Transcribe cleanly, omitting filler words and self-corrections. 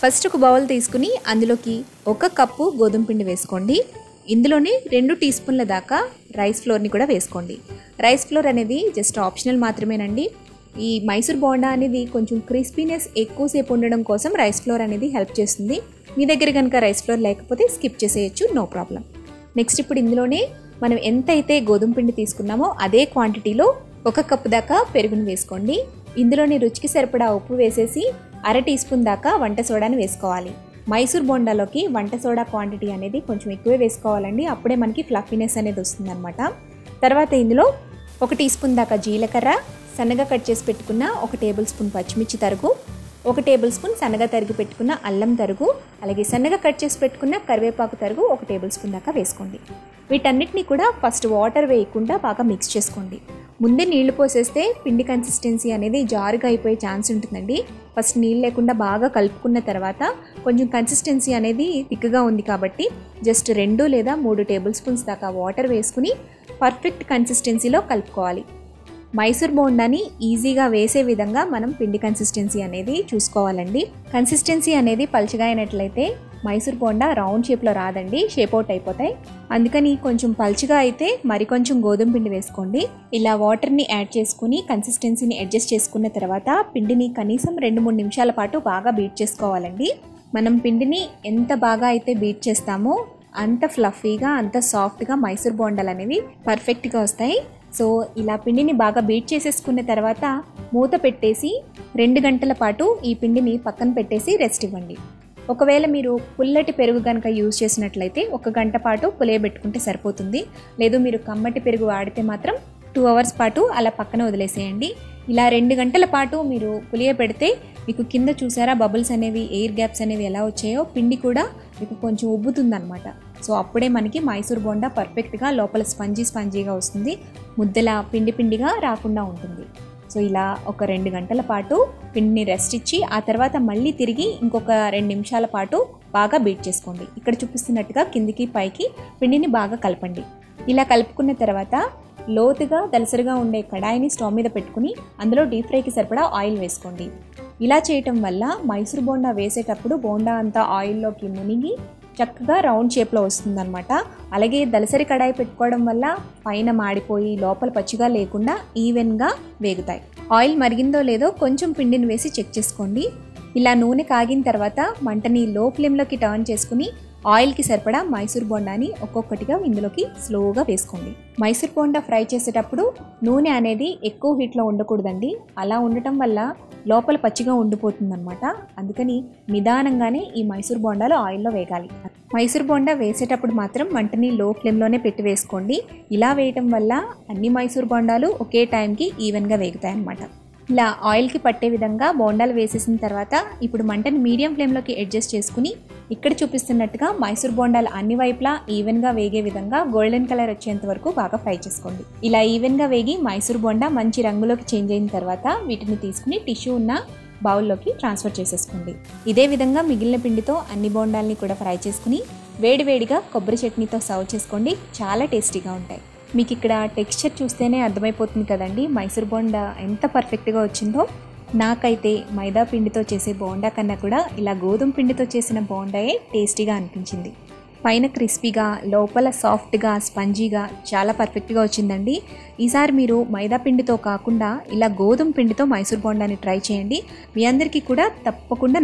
First ఒక bowl తీసుకుని అందులోకి 1 కప్పు గోధుమ పిండి వేసుకోండి. ఇందులోనే 2 టీ స్పూన్ల దాకా రైస్ ఫ్లోర్ని కూడా వేసుకోండి. రైస్ ఫ్లోర్ అనేది జస్ట్ ఆప్షనల్ మాత్రమేనండి. ఈ మైసూర్ బోండా అనేది కొంచెం క్రిస్పీనెస్ ఎక్కువసేపు ఉండడం కోసం రైస్ ఫ్లోర్ అనేది హెల్ప్ చేస్తుంది. మీ దగ్గర కనుక రైస్ ఫ్లోర్ లేకపోతే స్కిప్ చేసేయచ్చు, నో ప్రాబ్లం. నెక్స్ట్ ఇప్పుడు ఇందులోనే మనం ఎంతైతే గోధుమ పిండి తీసుకున్నామో అదే క్వాంటిటీలో 1 కప్పు దాకా పెరుగును వేసుకోండి. ఇందులోని రుచికి సరిపడా ఉప్పు వేసేసి 1/2 టీ స్పూన్ దాకా వంట సోడాని వేసుకోవాలి. మైసూర్ బోండాలోకి వంట సోడా క్వాంటిటీ అనేది కొంచెం ఎక్కువే వేసుకోవాలండి, అప్పుడే మనకి ఫ్లఫీనెస్ అనేది వస్తుందన్నమాట. తర్వాత ఇందులో 1 టీ స్పూన్ దాకా జీలకర్ర, సన్నగా కట్ చేసి పెట్టుకున్న 1 టేబుల్ స్పూన్ పచ్చిమిర్చి తరుగు, 1 టేబుల్ స్పూన్ సన్నగా తరిగి పెట్టుకున్న అల్లం తరుగు, అలాగే సన్నగా కట్ చేసి పెట్టుకున్న కరివేపాకు తరుగు 1 టేబుల్ స్పూన్ దాకా వేసుకోండి. వీటన్నిటిని కూడా ఫస్ట్ వాటర్ వేయకుండా బాగా మిక్స్ చేసుకోండి. ముందే నీళ్లు పోసేస్తే పిండి కన్సిస్టెన్సీ అనేది జారుగా అయిపోయే ఛాన్స్ ఉంటుందండి. ఫస్ట్ నీళ్ళు లేకుండా బాగా కలుపుకున్న తర్వాత కొంచెం కన్సిస్టెన్సీ అనేది థిక్గా ఉంది కాబట్టి జస్ట్ 2 లేదా 3 టేబుల్ స్పూన్స్ దాకా వాటర్ వేసుకుని పర్ఫెక్ట్ కన్సిస్టెన్సీలో కలుపుకోవాలి. మైసూర్ బోండాని ఈజీగా వేసే విధంగా మనం పిండి కన్సిస్టెన్సీ అనేది చూసుకోవాలండి. కన్సిస్టెన్సీ అనేది పలుచగా అయినట్లయితే మైసూర్ బోండా రౌండ్ షేప్లో రాదండి, షేప్ అవుట్ అయిపోతాయి. అందుకని కొంచెం పలుచగా అయితే మరికొంచెం గోధుమ పిండి వేసుకోండి. ఇలా వాటర్ని యాడ్ చేసుకుని కన్సిస్టెన్సీని అడ్జస్ట్ చేసుకున్న తర్వాత పిండిని కనీసం 2-3 నిమిషాల పాటు బాగా బీట్ చేసుకోవాలండి. మనం పిండిని ఎంత బాగా అయితే బీట్ చేస్తామో అంత ఫ్లఫీగా, అంత సాఫ్ట్గా మైసూర్ బోండాలు అనేవి పర్ఫెక్ట్గా వస్తాయి. సో ఇలా పిండిని బాగా బీట్ చేసేసుకున్న తర్వాత మూత పెట్టేసి 2 గంటల పాటు ఈ పిండిని పక్కన పెట్టేసి రెస్ట్ ఇవ్వండి. ఒకవేళ మీరు పుల్లటి పెరుగు కనుక యూజ్ చేసినట్లయితే 1 గంట పాటు పులియబెట్టుకుంటే సరిపోతుంది. లేదు మీరు కమ్మటి పెరుగు వాడితే మాత్రం 2 అవర్స్ పాటు అలా పక్కన వదిలేసేయండి. ఇలా 2 గంటల పాటు మీరు పులియబెడితే మీకు కింద చూసారా బబుల్స్ అనేవి, ఎయిర్ గ్యాప్స్ అనేవి ఎలా వచ్చాయో, పిండి కూడా మీకు కొంచెం ఉబ్బుతుందన్నమాట. సో అప్పుడే మనకి మైసూర్ బోండా పర్ఫెక్ట్గా లోపల స్పంజీగా వస్తుంది, ముద్దలా పిండిగా రాకుండా ఉంటుంది. సో ఇలా ఒక 2 గంటల పాటు పిండిని రెస్ట్ ఇచ్చి ఆ తర్వాత మళ్ళీ తిరిగి ఇంకొక 2 నిమిషాల పాటు బాగా బీట్ చేసుకోండి. ఇక్కడ చూపిస్తున్నట్టుగా కిందికి పైకి పిండిని బాగా కలపండి. ఇలా కలుపుకున్న తర్వాత లోతుగా దలసరిగా ఉండే కడాయిని స్టవ్ మీద పెట్టుకుని అందులో డీప్ ఫ్రైకి సరిపడా ఆయిల్ వేసుకోండి. ఇలా చేయటం వల్ల మైసూర్ బోండా వేసేటప్పుడు బోండా అంతా ఆయిల్లోకి మునిగి చక్కగా రౌండ్ షేప్లో వస్తుందన్నమాట. అలాగే దలసరి కడాయి పెట్టుకోవడం వల్ల పైన మాడిపోయి లోపల పచ్చిగా లేకుండా ఈవెన్గా వేగుతాయి. ఆయిల్ మరిగిందో లేదో కొంచెం పిండిని వేసి చెక్ చేసుకోండి. ఇలా నూనె కాగిన తర్వాత మంటని లో ఫ్లేమ్లోకి టర్న్ చేసుకుని ఆయిల్కి సరిపడా మైసూర్ బోండాని ఒక్కొక్కటిగా ఇందులోకి స్లోగా వేసుకోండి. మైసూర్ బోండా ఫ్రై చేసేటప్పుడు నూనె అనేది ఎక్కువ హీట్లో ఉండకూడదండి, అలా ఉండటం వల్ల లోపల పచ్చిగా ఉండిపోతుందన్నమాట. అందుకని నిదానంగానే ఈ మైసూర్ బోండాలు ఆయిల్లో వేగాలి. మైసూర్ బోండా వేసేటప్పుడు మాత్రం మంటని లో ఫ్లేమ్లోనే పెట్టి వేసుకోండి. ఇలా వేయటం వల్ల అన్ని మైసూర్ బోండాలు ఒకే టైంకి ఈవెన్గా వేగుతాయి అన్నమాట. ఇలా ఆయిల్కి పట్టే విధంగా బోండాలు వేసేసిన తర్వాత ఇప్పుడు మంటని మీడియం ఫ్లేమ్లోకి అడ్జస్ట్ చేసుకుని ఇక్కడ చూపిస్తున్నట్టుగా మైసూర్ బోండాలు అన్ని వైపులా ఈవెన్గా వేగే విధంగా గోల్డెన్ కలర్ వచ్చేంత వరకు బాగా ఫ్రై చేసుకోండి. ఇలా ఈవెన్గా వేగి మైసూర్ బోండా మంచి రంగులోకి చేంజ్ అయిన తర్వాత వీటిని తీసుకుని టిష్యూ ఉన్న బౌల్లోకి ట్రాన్స్ఫర్ చేసేసుకోండి. ఇదే విధంగా మిగిలిన పిండితో అన్ని బోండాల్ని కూడా ఫ్రై చేసుకుని వేడివేడిగా కొబ్బరి చట్నీతో సర్వ్ చేసుకోండి, చాలా టేస్టీగా ఉంటాయి. మీకు ఇక్కడ టెక్స్చర్ చూస్తేనే అర్థమైపోతుంది కదండి మైసూర్ బోండా ఎంత పర్ఫెక్ట్గా వచ్చిందో. నాకైతే మైదా పిండితో చేసే బోండా కన్నా కూడా ఇలా గోధుమ పిండితో చేసిన బోండాయే టేస్టీగా అనిపించింది. పైన క్రిస్పీగా, లోపల సాఫ్ట్గా, స్పంజీగా చాలా పర్ఫెక్ట్గా వచ్చిందండి. ఈసారి మీరు మైదా పిండితో కాకుండా ఇలా గోధుమ పిండితో మైసూర్ బోండాని ట్రై చేయండి, మీ అందరికీ కూడా తప్పకుండా